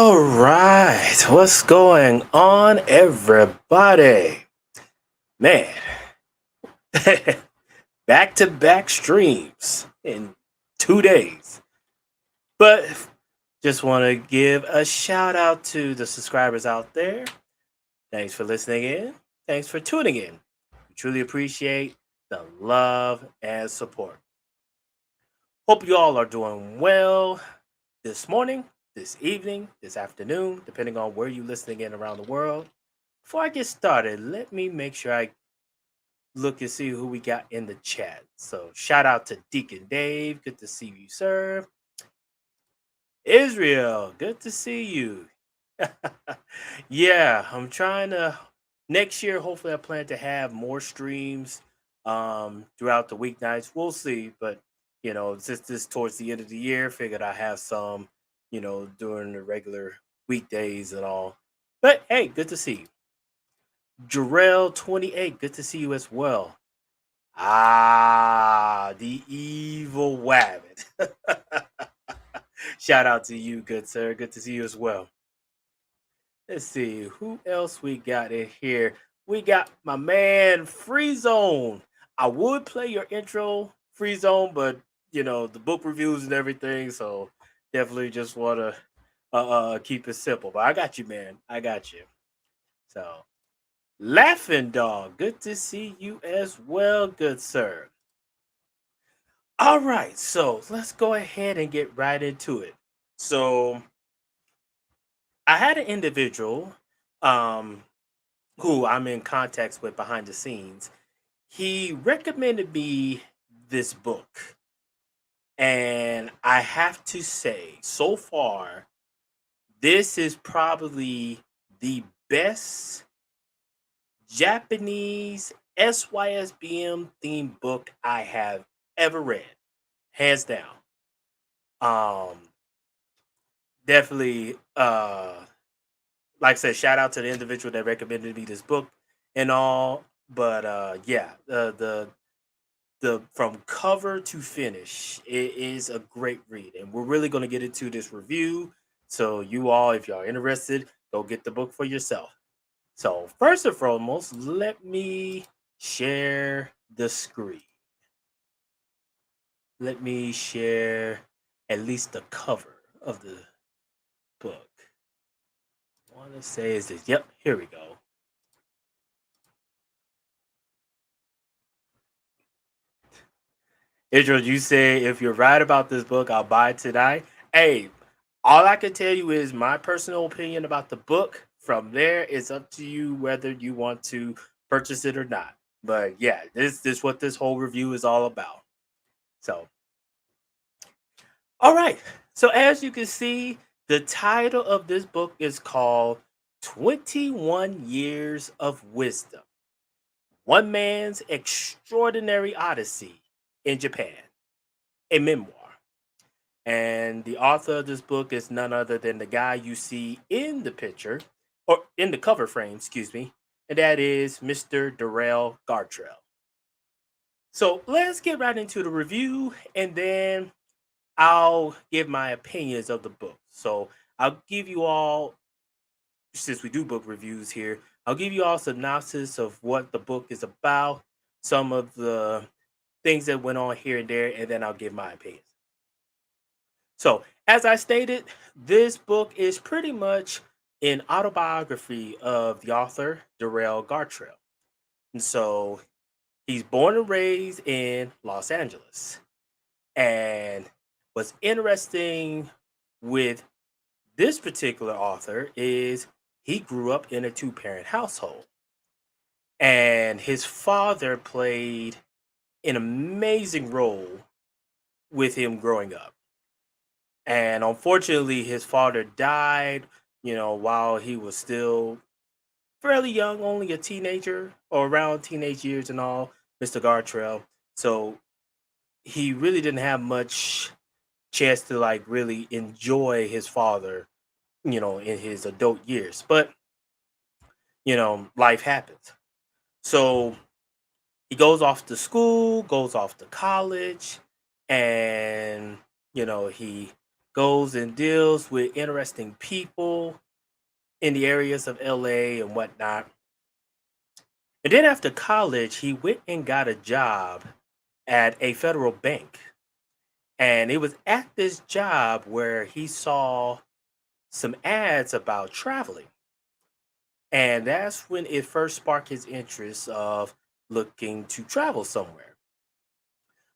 All right, what's going on, everybody? Man, back to back streams in 2 days. But just want to give a shout out to the subscribers out there. Thanks for listening in. Thanks for tuning in. We truly appreciate the love and support. Hope you all are doing well this morning, this evening, this afternoon, depending on where you're listening in around the world. Before I get started, let me make sure I look and see who we got in the chat. So, shout out to Deacon Dave. Good to see you, sir. Israel, good to see you. Yeah, I'm trying to next year. Hopefully, I plan to have more streams throughout the weeknights. We'll see, but since this towards the end of the year, figured I have some, during the regular weekdays and all. But hey, good to see you. Jarrell 28, good to see you as well. Ah, the evil wabbit. Shout out to you, good sir. Good to see you as well. Let's see who else we got in here. We got my man Free Zone. I would play your intro, Free Zone, but the book reviews and everything, so definitely just want to keep it simple. But I got you, man. I got you. So Laughing Dog, good to see you as well, good sir. All right, so let's go ahead and get right into it. So I had an individual um, who I'm in contact with behind the scenes. He recommended me this book, and I have to say, so far, this is probably the best Japanese SYSBM themed book I have ever read, hands down. Um, Definitely, like I said, shout out to the individual that recommended me this book and all. But yeah, the from cover to finish, it is a great read, and we're really going to get into this review. So you all, if y'all interested, go get the book for yourself. So first and foremost, let me share the screen. Let me share at least the cover of the book. I want to say is this. Yep, here we go. Israel, you say if you're right about this book, I'll buy it tonight. Hey, all I can tell you is my personal opinion about the book. From there, it's up to you whether you want to purchase it or not. But yeah, this what this whole review is all about. So, all right. So as you can see, the title of this book is called 21 Years of Wisdom. One Man's Extraordinary Odyssey in Japan, a memoir. And the author of this book is none other than the guy you see in the picture, or in the cover frame, excuse me, and that is Mr. Darrell Gartrell. So let's get right into the review, and then I'll give my opinions of the book. So I'll give you all, since we do book reviews here, I'll give you all synopsis of what the book is about, some of the things that went on here and there, and then I'll give my opinions. So, as I stated, this book is pretty much an autobiography of the author, Darrell Gartrell. And so, he's born and raised in Los Angeles. And what's interesting with this particular author is he grew up in a two-parent household. And his father played an amazing role with him growing up. And unfortunately, his father died, while he was still fairly young, only a teenager or around teenage years and all, Mr. Gartrell. So he really didn't have much chance to like really enjoy his father, in his adult years. But, life happens. So he goes off to school, goes off to college, and, he goes and deals with interesting people in the areas of LA and whatnot. And then after college, he went and got a job at a federal bank. And it was at this job where he saw some ads about traveling. And that's when it first sparked his interest of looking to travel somewhere.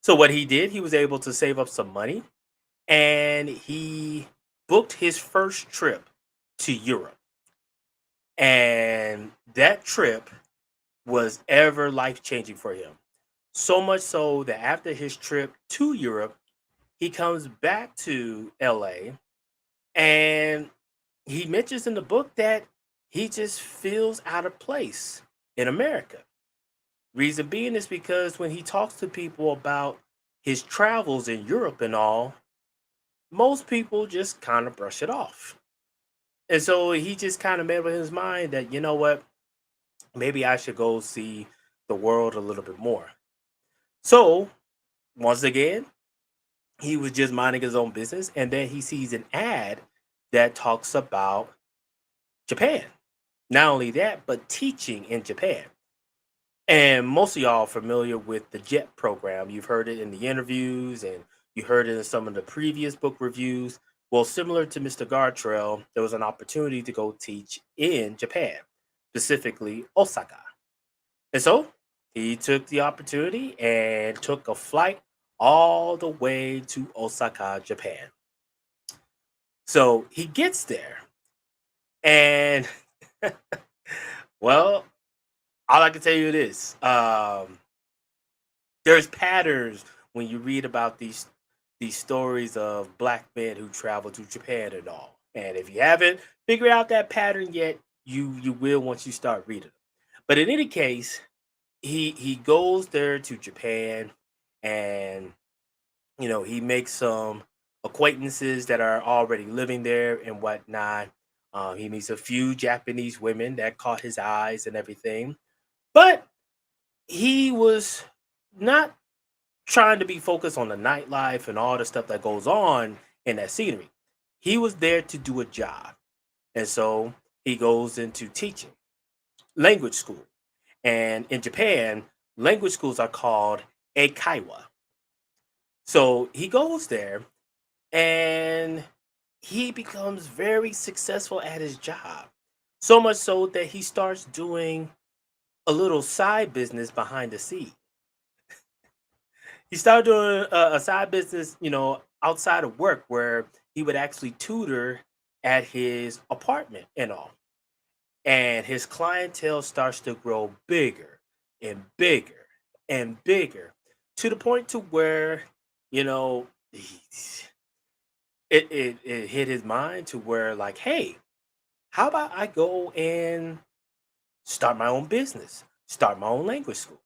So what he did, he was able to save up some money and he booked his first trip to Europe. And that trip was ever life changing for him. So much so that after his trip to Europe, he comes back to LA and he mentions in the book that he just feels out of place in America. Reason being is because when he talks to people about his travels in Europe and all, most people just kind of brush it off. And so he just kind of made up in his mind that, you know what, maybe I should go see the world a little bit more. So once again, he was just minding his own business. And then he sees an ad that talks about Japan. Not only that, but teaching in Japan. And most of y'all are familiar with the JET program. You've heard it in the interviews and you heard it in some of the previous book reviews. Well, similar to Mr. Gartrell, there was an opportunity to go teach in Japan, specifically Osaka. And so he took the opportunity and took a flight all the way to Osaka, Japan. So he gets there and well, all I can tell you is there's patterns when you read about these stories of black men who travel to Japan and all. And if you haven't figured out that pattern yet, you will once you start reading them. But in any case, he goes there to Japan and he makes some acquaintances that are already living there and whatnot. He meets a few Japanese women that caught his eyes and everything. But he was not trying to be focused on the nightlife and all the stuff that goes on in that scenery. He was there to do a job. And so he goes into teaching language school. And in Japan, language schools are called eikaiwa. So he goes there and he becomes very successful at his job. So much so that he starts doing a little side business behind the scene. He started doing a side business, outside of work where he would actually tutor at his apartment and all. And his clientele starts to grow bigger and bigger and bigger to the point to where, you know, it hit his mind to where like, hey, how about I go and start my own business, start my own language school.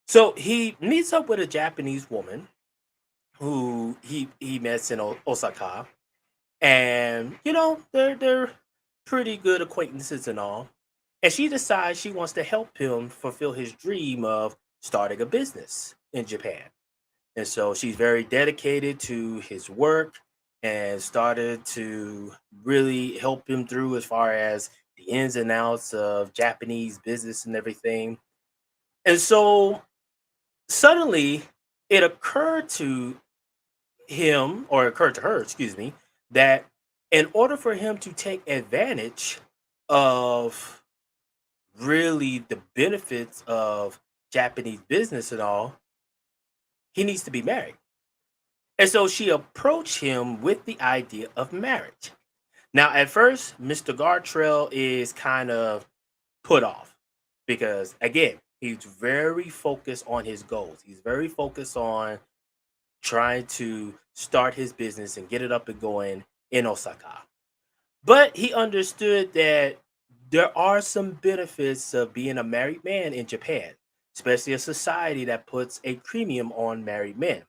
So he meets up with a Japanese woman who he met in Osaka, and they're pretty good acquaintances and all. And she decides she wants to help him fulfill his dream of starting a business in Japan. And so she's very dedicated to his work and started to really help him through as far as the ins and outs of Japanese business and everything. And so suddenly it occurred to him, or occurred to her, excuse me, that in order for him to take advantage of really the benefits of Japanese business and all, he needs to be married. And so she approached him with the idea of marriage. Now, at first, Mr. Gartrell is kind of put off because, again, he's very focused on his goals. He's very focused on trying to start his business and get it up and going in Osaka. But he understood that there are some benefits of being a married man in Japan, especially a society that puts a premium on married men.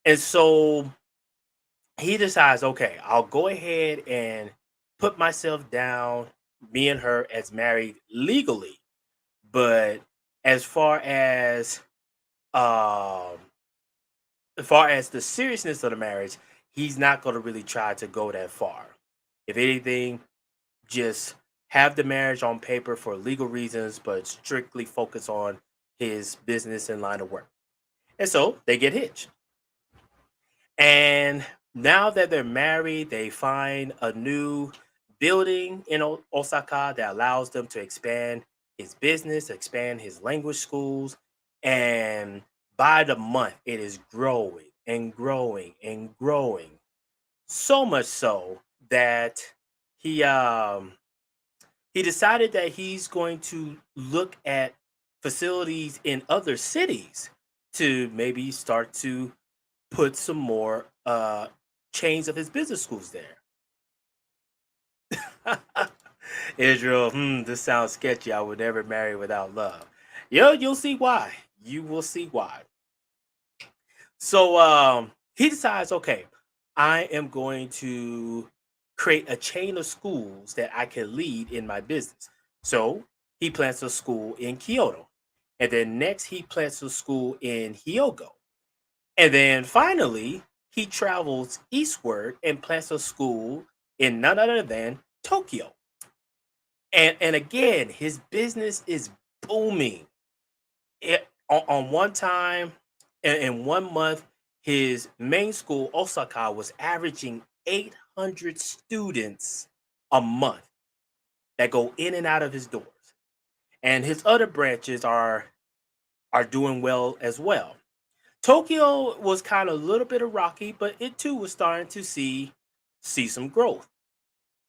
And so he decides, okay, I'll go ahead and put myself down, me and her as married legally. But as far um as far as the seriousness of the marriage, he's not going to really try to go that far. If anything, just have the marriage on paper for legal reasons, but strictly focus on his business and line of work. And so they get hitched. And now that they're married, they find a new building in Osaka that allows them to expand his business, expand his language schools. And by the month, it is growing and growing and growing. So much so that he um he decided that he's going to look at facilities in other cities to maybe start to put some more chains of his business schools there. Israel, this sounds sketchy. I would never marry without love. You'll see why. You will see why. So he decides, okay, I am going to create a chain of schools that I can lead in my business. So he plants a school in Kyoto. And then next he plants a school in Hyogo. And then finally, he travels eastward and plants a school in none other than Tokyo. And again, his business is booming. On one time, in 1 month, his main school, Osaka, was averaging 800 students a month that go in and out of his doors. And his other branches are doing well as well. Tokyo was kind of a little bit of rocky, but it too was starting to see some growth.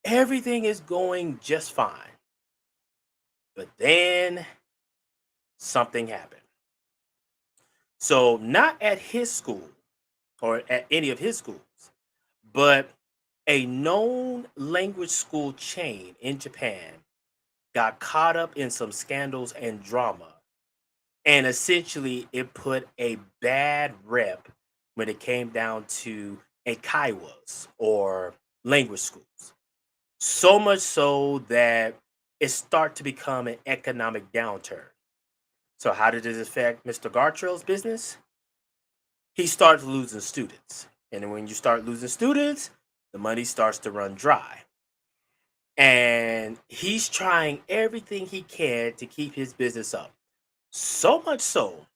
Everything is going just fine. But then something happened. So not at his school or at any of his schools, but a known language school chain in Japan got caught up in some scandals and drama. And essentially, it put a bad rep when it came down to eikaiwas or language schools. So much so that it started to become an economic downturn. So, how did this affect Mr. Gartrell's business? He starts losing students. And when you start losing students, the money starts to run dry. And he's trying everything he can to keep his business up. So much so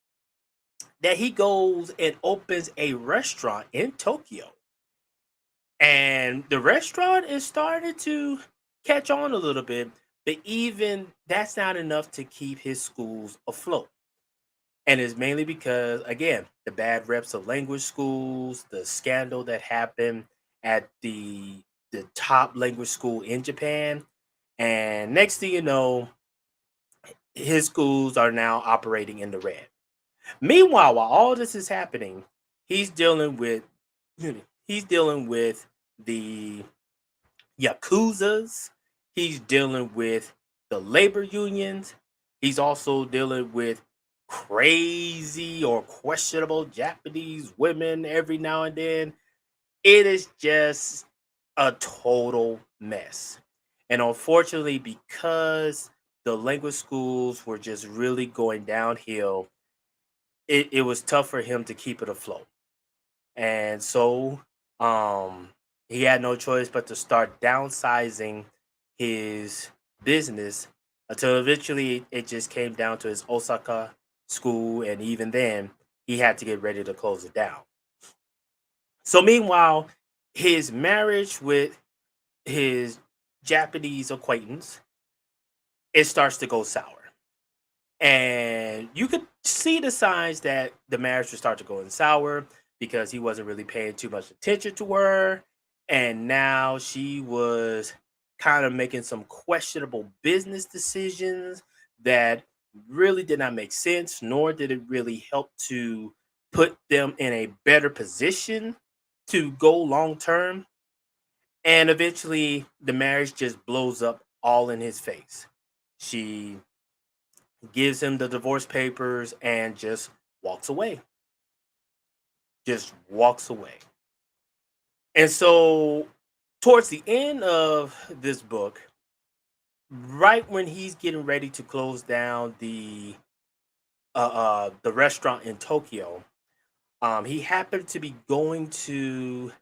that he goes and opens a restaurant in Tokyo. And the restaurant is starting to catch on a little bit, but even that's not enough to keep his schools afloat. And it's mainly because, again, the bad reps of language schools, the scandal that happened at the top language school in Japan. And next thing you know, his schools are now operating in the red. Meanwhile, while all this is happening, he's dealing with he's dealing with the yakuzas. He's dealing with the labor unions. He's also dealing with crazy or questionable Japanese women every now and then. It is just a total mess. And unfortunately, because the language schools were just really going downhill, it was tough for him to keep it afloat. And so um he had no choice but to start downsizing his business until eventually it just came down to his Osaka school, and even then he had to get ready to close it down. So meanwhile, his marriage with his Japanese acquaintance, it starts to go sour. And you could see the signs that the marriage would start to go in sour because he wasn't really paying too much attention to her. And now she was kind of making some questionable business decisions that really did not make sense, nor did it really help to put them in a better position to go long term. And eventually, the marriage just blows up all in his face. She gives him the divorce papers and just walks away. Just walks away. And so, towards the end of this book, right when he's getting ready to close down the restaurant in Tokyo, he happened to be going to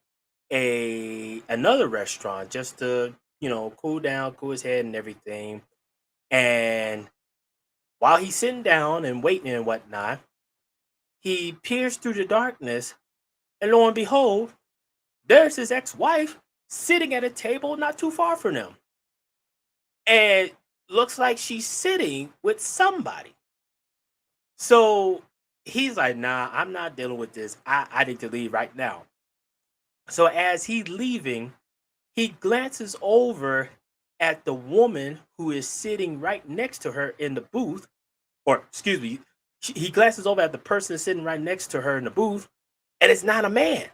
a another restaurant just to, cool down, cool his head and everything. And while he's sitting down and waiting and whatnot, he peers through the darkness, and lo and behold, there's his ex-wife sitting at a table not too far from him. And looks like she's sitting with somebody. So he's like, nah, I'm not dealing with this. I need to leave right now. So as he's leaving, he glances over at the woman who is sitting right next to her in the booth, or excuse me, he glances over at the person sitting right next to her in the booth, and it's not a man,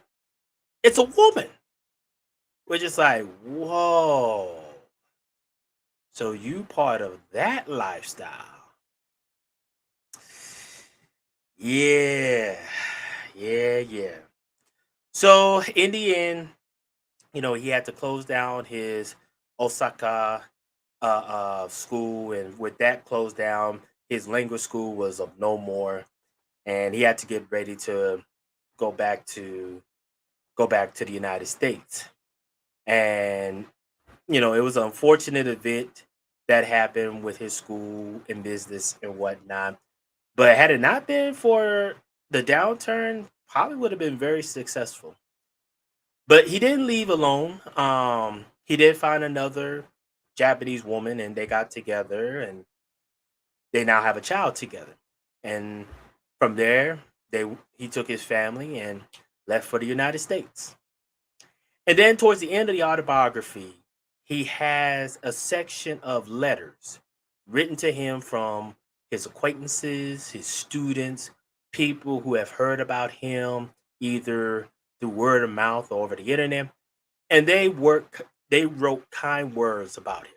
it's a woman. We're just like, whoa. So you part of that lifestyle. Yeah. Yeah, yeah. So in the end, he had to close down his Osaka school, and with that closed down, his language school was of no more, and he had to get ready to go back to go back to the United States. And it was an unfortunate event that happened with his school and business and whatnot. But had it not been for the downturn, probably would have been very successful. But he didn't leave alone. He did find another Japanese woman, and they got together, and they now have a child together. And from there, he took his family and left for the United States. And then towards the end of the autobiography, he has a section of letters written to him from his acquaintances, his students, people who have heard about him either through word of mouth or over the internet, and they wrote kind words about him.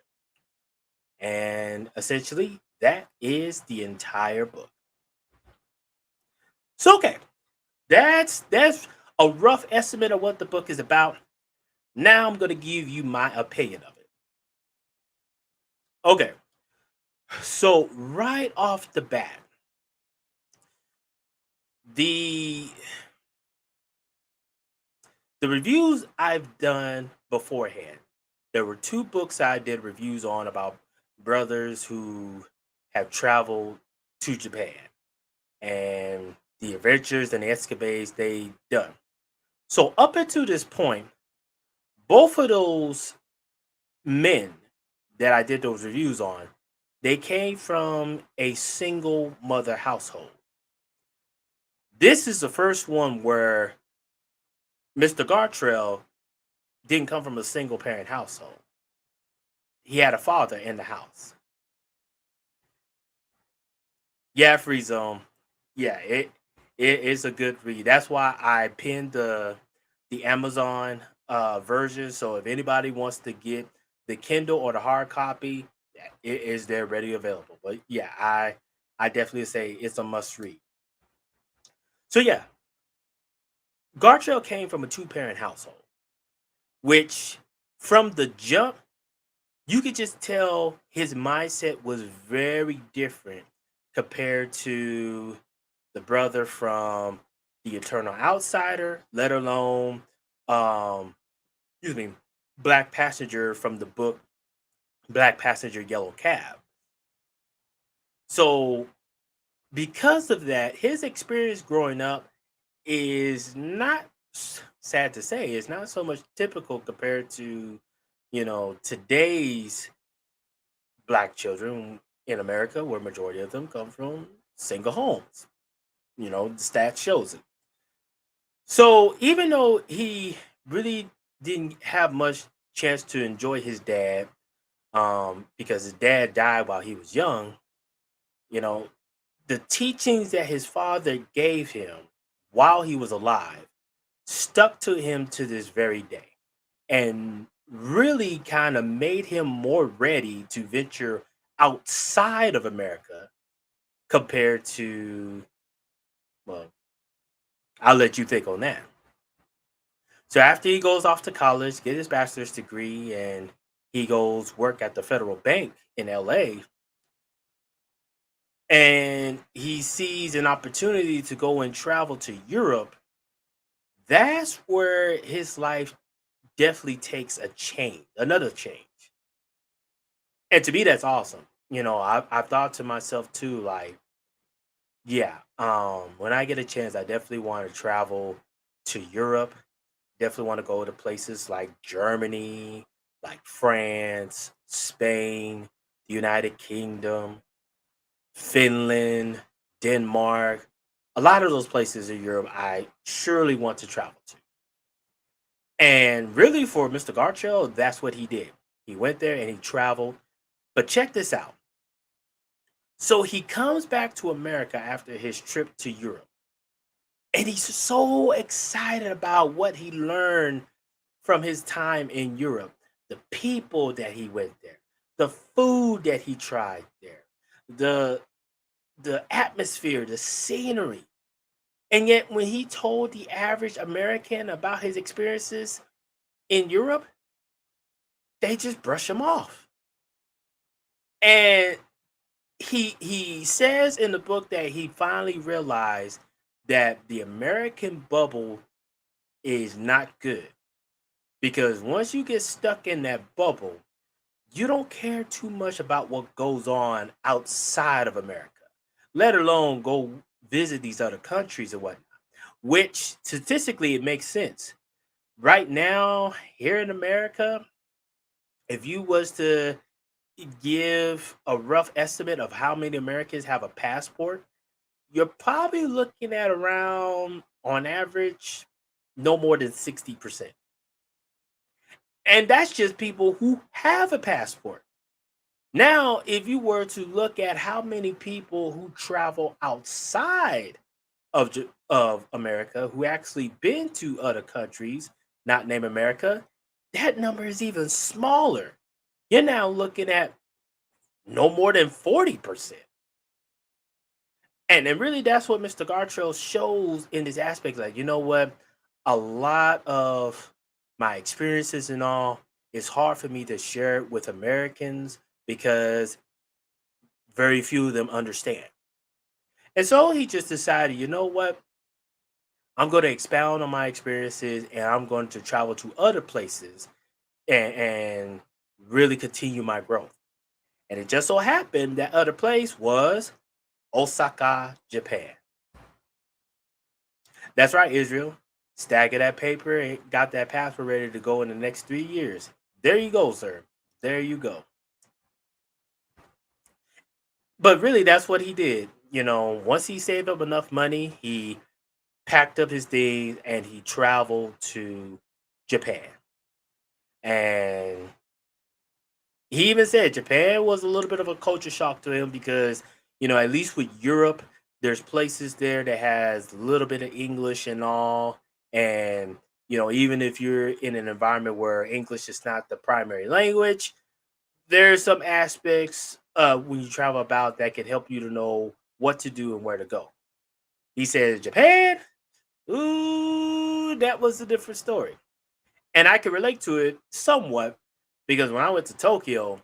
And essentially that is the entire book. So okay, that's a rough estimate of what the book is about. Now I'm going to give you my opinion of it. Okay, so right off the bat, the the reviews I've done beforehand, there were two books I did reviews on about brothers who have traveled to Japan and the adventures and the escapades they done. So up until this point, both of those men that I did those reviews on, they came from a single mother household. This is the first one where Mr. Gartrell didn't come from a single parent household. He had a father in the house. Yeah, Free Zone. Yeah, it is a good read. That's why I pinned the Amazon version. So if anybody wants to get the Kindle or the hard copy, it is there ready available. But yeah, I definitely say it's a must read. So yeah, Gartrell came from a two-parent household, which from the jump, you could just tell his mindset was very different compared to the brother from The Eternal Outsider, let alone um excuse me, Black Passenger from the book Black Passenger Yellow Cab. So because of that, his experience growing up is not sad to say, it's not so much typical compared to, today's black children in America, where majority of them come from single homes. The stat shows it. So even though he really didn't have much chance to enjoy his dad, because his dad died while he was young, you know, the teachings that his father gave him while he was alive stuck to him to this very day, and really kind of made him more ready to venture outside of America compared to, well, I'll let you think on that. So after he goes off to college, get his bachelor's degree, and he goes work at the Federal Bank in LA, and he sees an opportunity to go and travel to Europe. That's where his life definitely takes a change, another change. And to me, that's awesome. I've thought to myself too, like, yeah, when I get a chance, I definitely want to travel to Europe. Definitely want to go to places like Germany, like France, Spain, the United Kingdom, Finland, Denmark. A lot of those places in Europe I surely want to travel to. And really for Mr. Gartrell, that's what he did. He went there and he traveled. But check this out. So he comes back to America after his trip to Europe. And he's so excited about what he learned from his time in Europe, the people that he went there, the food that he tried there, the the atmosphere, the scenery. And yet when he told the average American about his experiences in Europe, they just brush him off. And he says in the book that he finally realized that the American bubble is not good because once you get stuck in that bubble, you don't care too much about what goes on outside of America, let alone go visit these other countries and whatnot. Which statistically it makes sense. Right now, here in America, if you was to give a rough estimate of how many Americans have a passport, you're probably looking at around, on average, no more than 60%. And that's just people who have a passport. Now, if you were to look at how many people who travel outside of America who actually been to other countries, not named America, that number is even smaller. You're now looking at no more than 40%. And really that's what Mr. Gartrell shows in this aspect. Like, you know what? A lot of my experiences and all, it's hard for me to share it with Americans because very few of them understand. And so he just decided, you know what? I'm going to expound on my experiences and I'm going to travel to other places and really continue my growth. And it just so happened that other place was Osaka, Japan. That's right, Israel. Stack of that paper and got that passport ready to go in the next 3 years. There you go, sir. There you go. But really, that's what he did. Once he saved up enough money, he packed up his things and he traveled to Japan. And he even said Japan was a little bit of a culture shock to him because, at least with Europe, there's places there that has a little bit of English and all. And, even if you're in an environment where English is not the primary language, there's some aspects when you travel about that can help you to know what to do and where to go. He said Japan, ooh, that was a different story. And I can relate to it somewhat because when I went to Tokyo,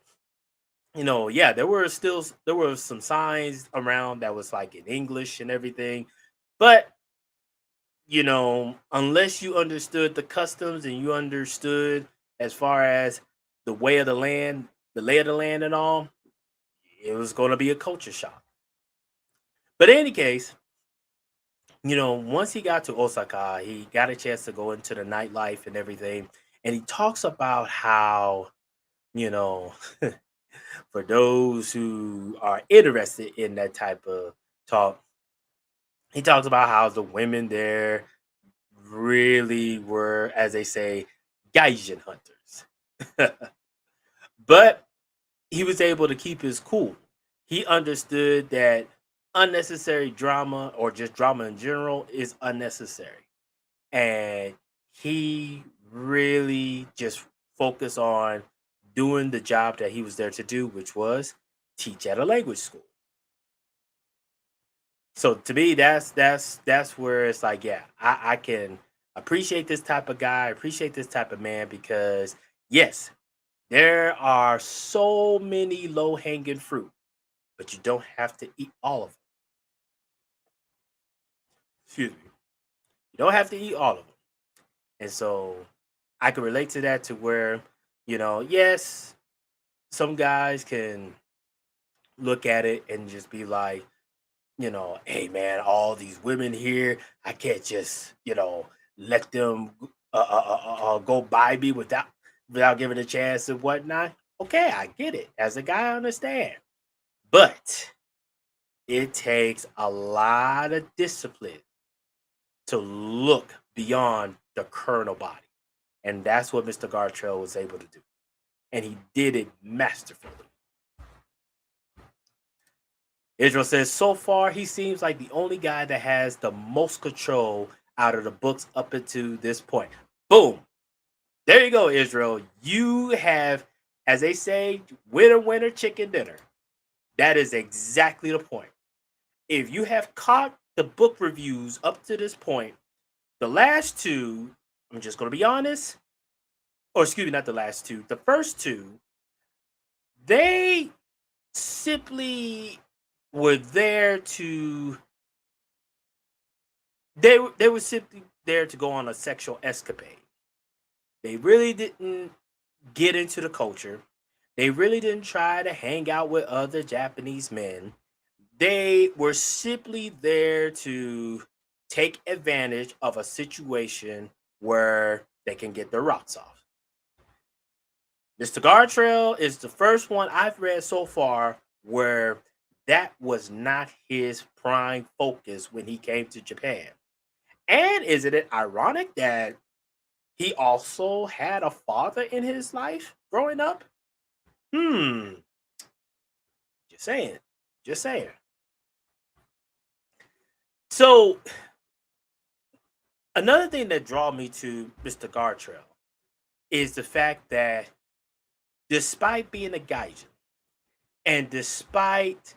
yeah, there were some signs around that was like in English and everything. But, unless you understood the customs and you understood as far as the way of the land, the lay of the land and all, it was going to be a culture shock. But in any case, once he got to Osaka, he got a chance to go into the nightlife and everything. And he talks about how, you know, for those who are interested in that type of talk, he talks about how the women there really were, as they say, Gaijin hunters. But he was able to keep his cool. He understood that unnecessary drama or just drama in general is unnecessary. And he really just focused on doing the job that he was there to do, which was teach at a language school. So to me, that's where it's like, yeah, I can appreciate this type of guy, appreciate this type of man because yes, there are so many low hanging fruit, but you don't have to eat all of them. Excuse me, you don't have to eat all of them. And so I can relate to that to where, yes, some guys can look at it and just be like, hey man, all these women here, I can't just, let them go by me without giving a chance and whatnot. Okay, I get it. As a guy, I understand. But it takes a lot of discipline to look beyond the kernel body. And that's what Mr. Gartrell was able to do. And he did it masterfully. Israel says, so far, he seems like the only guy that has the most control out of the books up until this point. Boom. There you go, Israel. You have, as they say, winner, winner, chicken dinner. That is exactly the point. If you have caught the book reviews up to this point, the last two, I'm just going to be honest, or excuse me, not the last two, the first two, they simply were there to they were simply there to go on a sexual escapade. They really didn't get into the culture. They really didn't try to hang out with other Japanese men. They were simply there to take advantage of a situation where they can get their rocks off. Mr. Gartrell is the first one I've read so far where that was not his prime focus when he came to Japan. And isn't it ironic that he also had a father in his life growing up? Hmm, just saying. Just saying. So, another thing that draw me to Mr. Gartrell is the fact that despite being a gaijin and despite,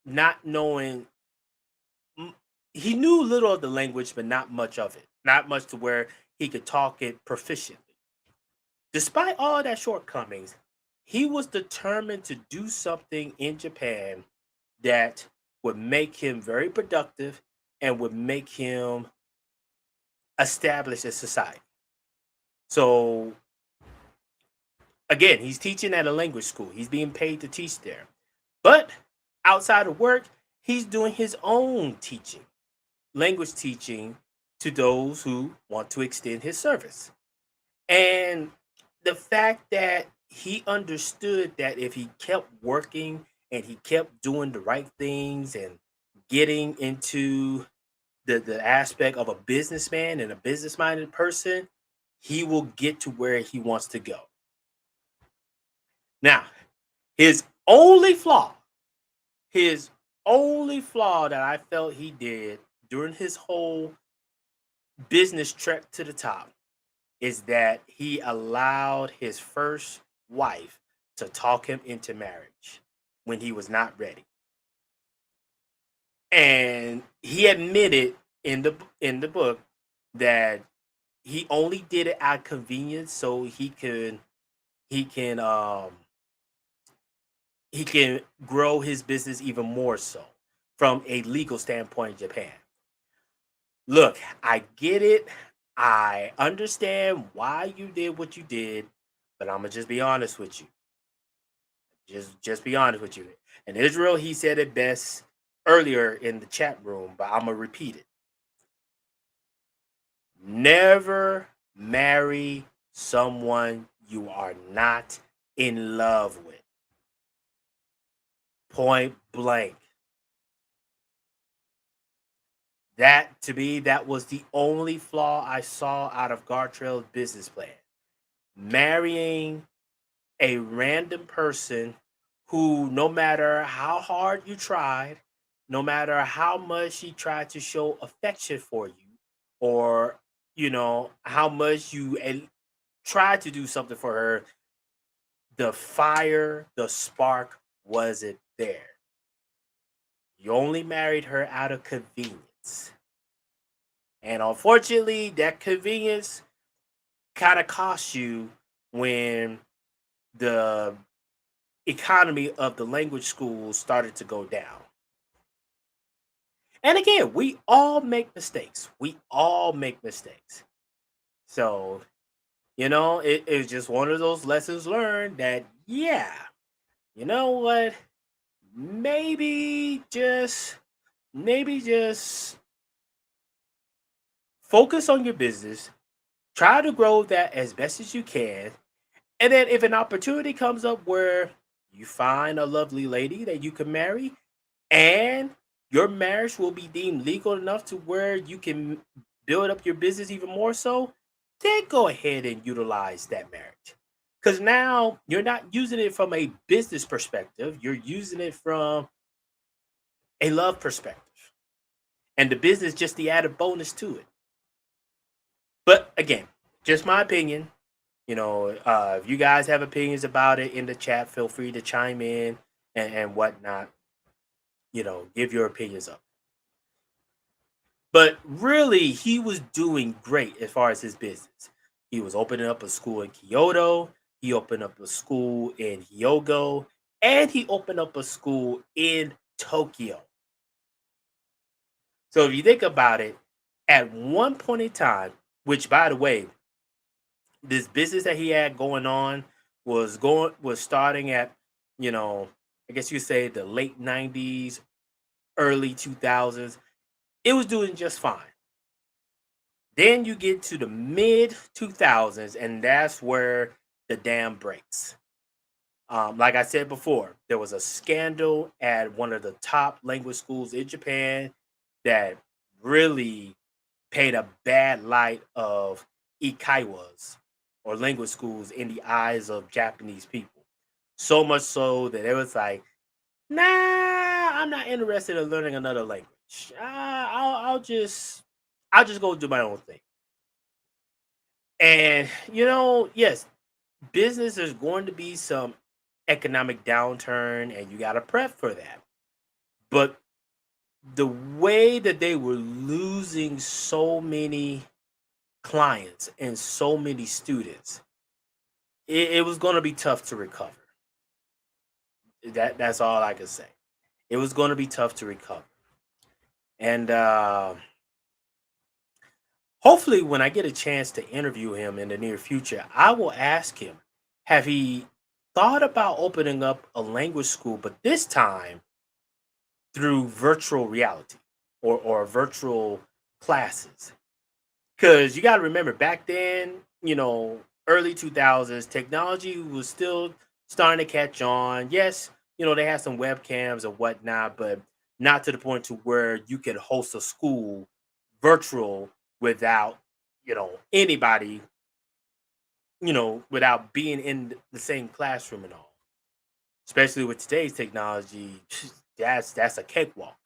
not knowing, m- he knew little of the language, but not much of it. Not much to where he could talk it proficiently. Despite all that shortcomings, he was determined to do something in Japan that would make him very productive and would make him established in society. So again, he's teaching at a language school. He's being paid to teach there. But outside of work, he's doing his own teaching, language teaching to those who want to extend his service. And the fact that he understood that if he kept working and he kept doing the right things and getting into the aspect of a businessman and a business minded person, he will get to where he wants to go. Now, his only flaw, his only flaw that I felt he did during his whole business trek to the top is that he allowed his first wife to talk him into marriage when he was not ready. And he admitted in the book that he only did it out of convenience so he can he can grow his business even more so from a legal standpoint in Japan. Look, I get it. I understand why you did what you did, but I'm gonna just be honest with you. Just be honest with you. In Israel, he said it best earlier in the chat room, but I'm gonna repeat it. Never marry someone you are not in love with. Point blank. That to me, that was the only flaw I saw out of Gartrell's business plan. Marrying a random person who, no matter how hard you tried, no matter how much he tried to show affection for you, or how much you tried to do something for her, the fire, the spark wasn't there. You only married her out of convenience. And unfortunately, that convenience kind of costs you when the economy of the language schools started to go down. And again, we all make mistakes. We all make mistakes. So It's just one of those lessons learned that, yeah, you know what? Maybe just, maybe just focus on your business, try to grow that as best as you can. And then if an opportunity comes up where you find a lovely lady that you can marry, and your marriage will be deemed legal enough to where you can build up your business even more so, then go ahead and utilize that marriage. Because now you're not using it from a business perspective, you're using it from a love perspective. And the business just the added bonus to it. But again, just my opinion. If you guys have opinions about it in the chat, feel free to chime in and whatnot. Give your opinions up. But really, he was doing great as far as his business. He was opening up a school in Kyoto. He opened up a school in Hyogo, and he opened up a school in Tokyo. So if you think about it, at one point in time, which by the way, this business that he had going on was starting at, you know, I guess you say the late 90s, early 2000s. It was doing just fine. Then you get to the mid 2000s, and that's where the dam breaks. Like I said before, there was a scandal at one of the top language schools in Japan that really paint a bad light of ikaiwas or language schools in the eyes of Japanese people. So much so that it was like, nah, I'm not interested in learning another language. I'll just go do my own thing. And yes, business is going to be some economic downturn, and you got to prep for that. But the way that they were losing so many clients and so many students, it was going to be tough to recover. That's all I can say. It was going to be tough to recover, and hopefully, when I get a chance to interview him in the near future, I will ask him, have he thought about opening up a language school, but this time through virtual reality or virtual classes? Because you got to remember, back then, early 2000s, technology was still starting to catch on. Yes, they had some webcams and whatnot, but not to the point to where you could host a school virtual without, anybody, without being in the same classroom and all. Especially with today's technology, that's a cakewalk.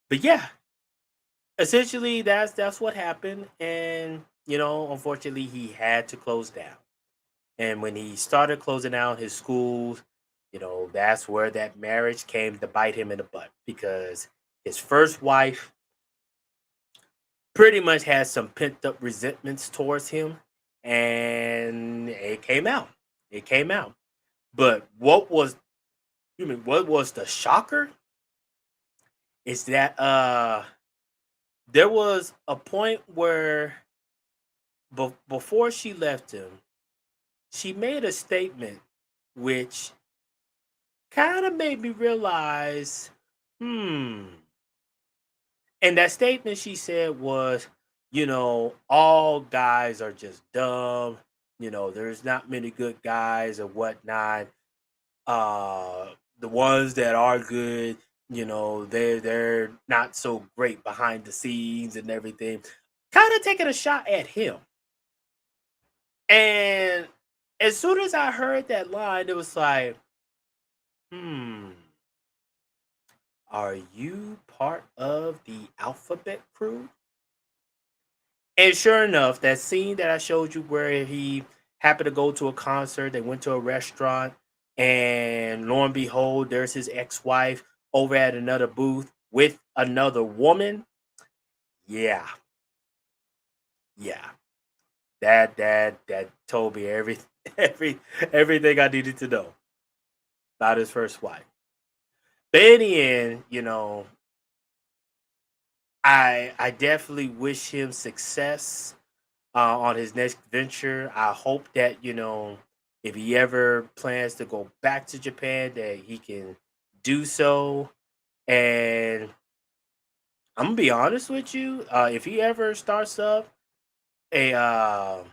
But yeah, essentially that's what happened, and unfortunately he had to close down. And when he started closing down his schools, that's where that marriage came to bite him in the butt, because his first wife pretty much had some pent up resentments towards him, and it came out. But what was the shocker is that there was a point where, before she left him, she made a statement which kind of made me realize, hmm. And that statement she said was, all guys are just dumb. There's not many good guys or whatnot. The ones that are good, they're not so great behind the scenes and everything. Kind of taking a shot at him. And as soon as I heard that line, it was like, hmm, are you part of the alphabet crew? And sure enough, that scene that I showed you where he happened to go to a concert, they went to a restaurant, and lo and behold, there's his ex-wife over at another booth with another woman. Yeah, yeah. That told me everything I needed to know about his first wife. But in the end, I definitely wish him success. on his next venture. I hope that, if he ever plans to go back to Japan, that he can do so. And I'm gonna be honest with you, if he ever starts up a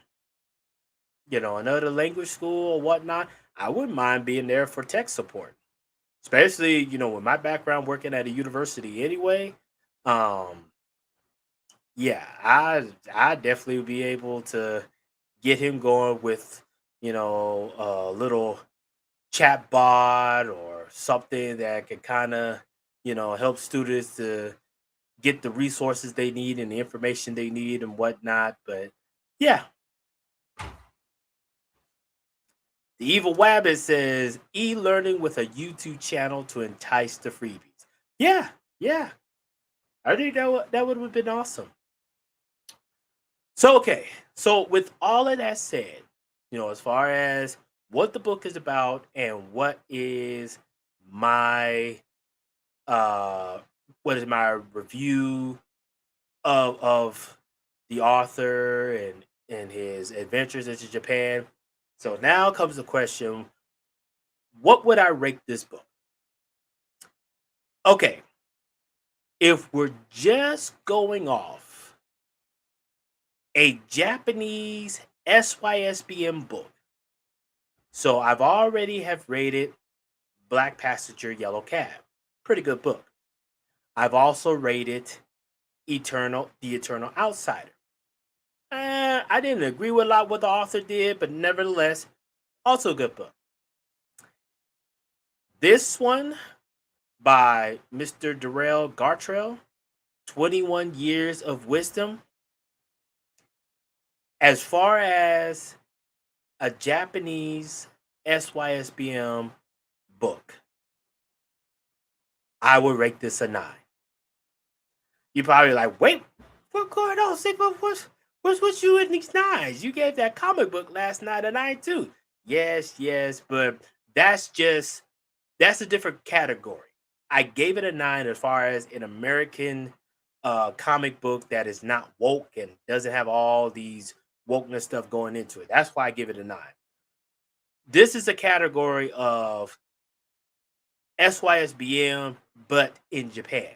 another language school or whatnot, I wouldn't mind being there for tech support. Especially, with my background working at a university anyway. Um, yeah, I definitely would be able to get him going with, a little chat bot or something that can kind of, help students to get the resources they need and the information they need and whatnot. But yeah, the Evil Wabbit says e-learning with a YouTube channel to entice the freebies. Yeah, yeah. I think that would have been awesome. So okay, so with all of that said, as far as what the book is about and my uh what is my review of the author and his adventures into Japan. So now comes the question, what would I rate this book? Okay, if we're just going off a Japanese SYSBM book, so I've already have rated Black Passenger Yellow Cab. Pretty good book. I've also rated The Eternal Outsider. I didn't agree with a lot what the author did, but nevertheless, also a good book. This one by Mr. Darrell Gartrell, 21 Years of Wisdom. As far as a Japanese SYSBM book, I would rate this a 9. You probably like, wait, what's going on? Sigma? What's with you in these nines? You gave that comic book last night a 9 too. Yes, yes, but that's just that's a different category. I gave it a 9 as far as an American comic book that is not woke and doesn't have all these wokeness stuff going into it. That's why I give it a 9. This is a category of SYSBM, but in Japan,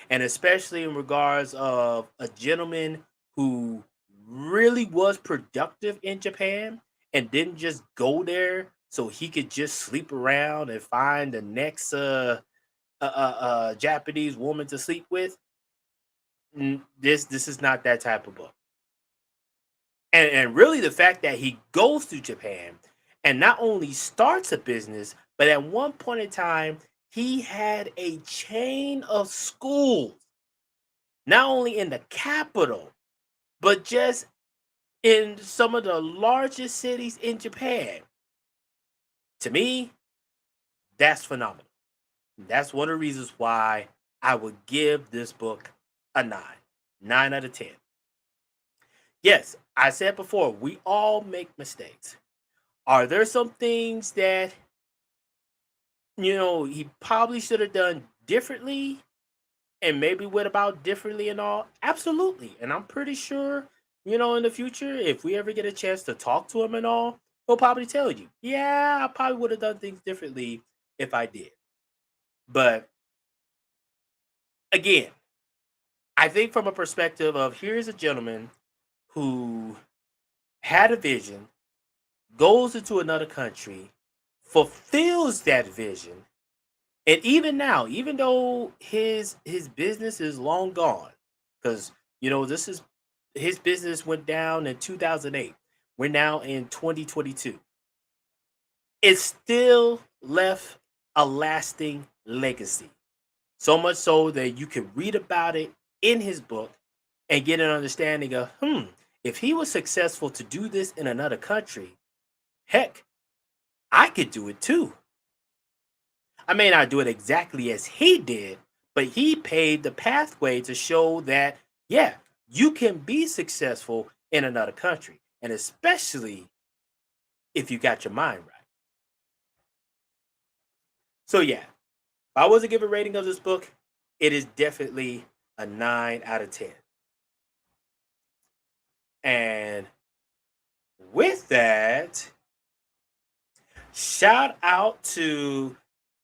and especially in regards of a gentleman who really was productive in Japan and didn't just go there so he could just sleep around and find the next Japanese woman to sleep with. This is not that type of book. And really the fact that he goes to Japan and not only starts a business, but at one point in time he had a chain of schools, not only in the capital, but just in some of the largest cities in Japan. To me, that's phenomenal. That's one of the reasons why I would give this book a 9. 9 out of 10. Yes, I said before, we all make mistakes. Are there some things that, he probably should have done differently and maybe went about differently and all? Absolutely. And I'm pretty sure, in the future, if we ever get a chance to talk to him and all, he'll probably tell you, yeah, I probably would have done things differently if I did. But again, I think from a perspective of here's a gentleman who had a vision, goes into another country, fulfills that vision, and even now, even though his business is long gone, because this is his business went down in 2008. We're now in 2022. It still left a lasting legacy. So much so that you can read about it in his book and get an understanding of, if he was successful to do this in another country, heck, I could do it too. I may not do it exactly as he did, but he paved the pathway to show that, yeah, you can be successful in another country. And especially if you got your mind right. So, yeah, if I was to give a rating of this book, it is definitely a 9 out of 10. And with that, shout out to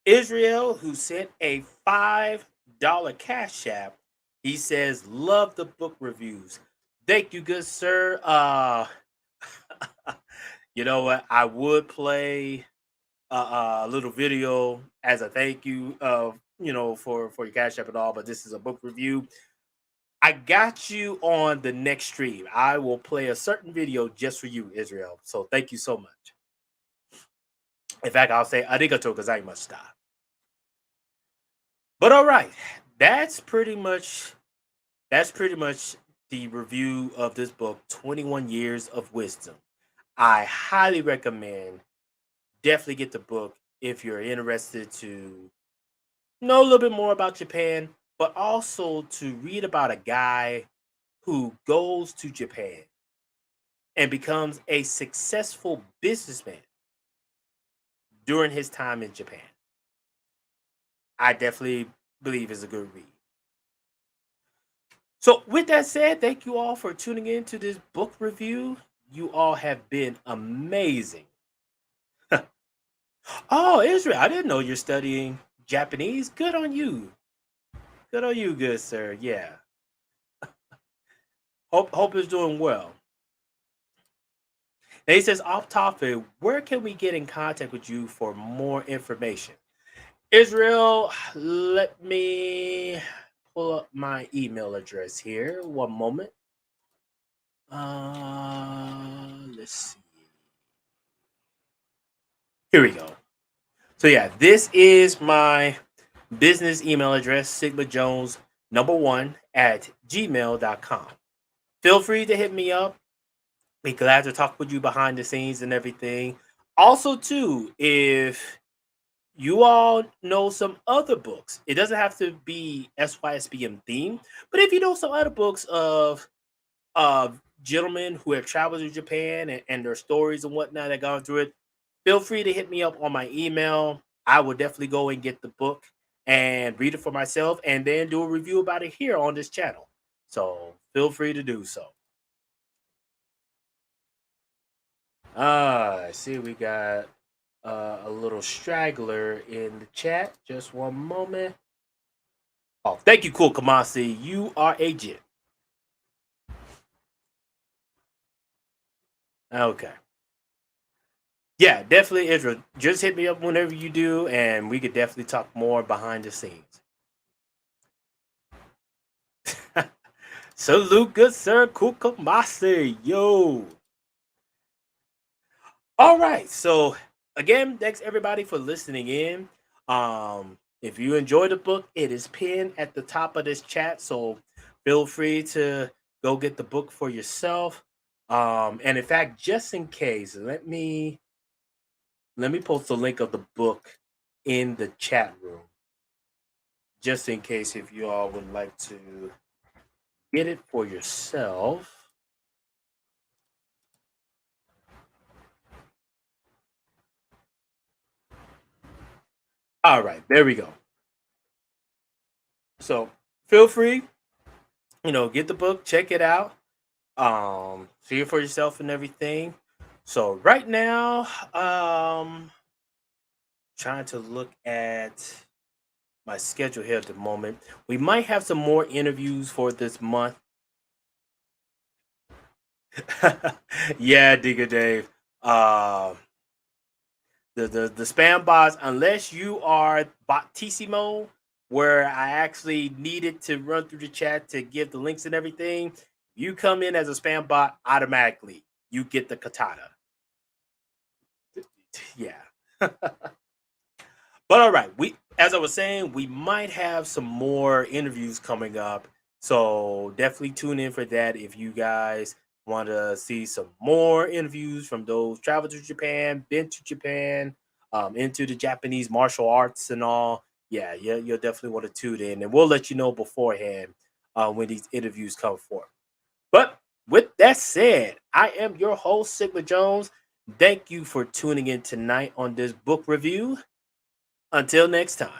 Israel who sent a $5 cash app. He says, love the book reviews. Thank you, good sir. You know what? I would play a little video as a thank you of for your cash app and all, but this is a book review. I got you on the next stream. I will play a certain video just for you, Israel. So thank you so much. In fact, I'll say arigato gozaimashita. But all right, that's pretty much that's pretty much the review of this book, 21 Years of Wisdom. I highly recommend definitely get the book if you're interested to know a little bit more about Japan, but also to read about a guy who goes to Japan and becomes a successful businessman during his time in Japan. I definitely believe is a good read. So, with that said, thank you all for tuning in to this book review. You all have been amazing. Oh, Israel, I didn't know you're studying Japanese. Good on you. Good on you, good sir. Yeah. Hope is doing well. And he says, off topic, where can we get in contact with you for more information? Israel, let me pull up my email address here. One moment. Let's see. Here we go. So yeah, this is my business email address, Sigma Jones number one at gmail.com. Feel free to hit me up. Be glad to talk with you behind the scenes and everything. Also, too, if you all know some other books, it doesn't have to be SYSBM theme, but if you know some other books of gentlemen who have traveled to Japan and their stories and whatnot that gone through it, feel free to hit me up on my email. I will definitely go and get the book and read it for myself and then do a review about it here on this channel. So feel free to do so. I see we got a little straggler in the chat. Just one moment. Oh, thank you, Cool Kamasi. You are a gent. Okay. Yeah, definitely, Israel. Just hit me up whenever you do, and we could definitely talk more behind the scenes. Salute, good sir, Kukamase. Yo. All right. So again, thanks everybody for listening in. If you enjoyed the book, it is pinned at the top of this chat. So feel free to go get the book for yourself. And in fact, just in case, let me post the link of the book in the chat room. Just in case if you all would like to get it for yourself. All right, there we go. So feel free, get the book, check it out, see it for yourself and everything. So right now, trying to look at my schedule here at the moment. We might have some more interviews for this month. Yeah, Digger Dave. Uh, the spam bots, unless you are Botissimo, where I actually needed to run through the chat to give the links and everything, you come in as a spam bot automatically. You get the katana. Yeah. But all right, we as I was saying, we might have some more interviews coming up. So definitely tune in for that if you guys want to see some more interviews from those traveled to Japan, been to Japan, into the Japanese martial arts and all. Yeah, yeah, you'll definitely want to tune in, and we'll let you know beforehand when these interviews come forth. But with that said, I am your host, Sigma Jones. Thank you for tuning in tonight on this book review. Until next time.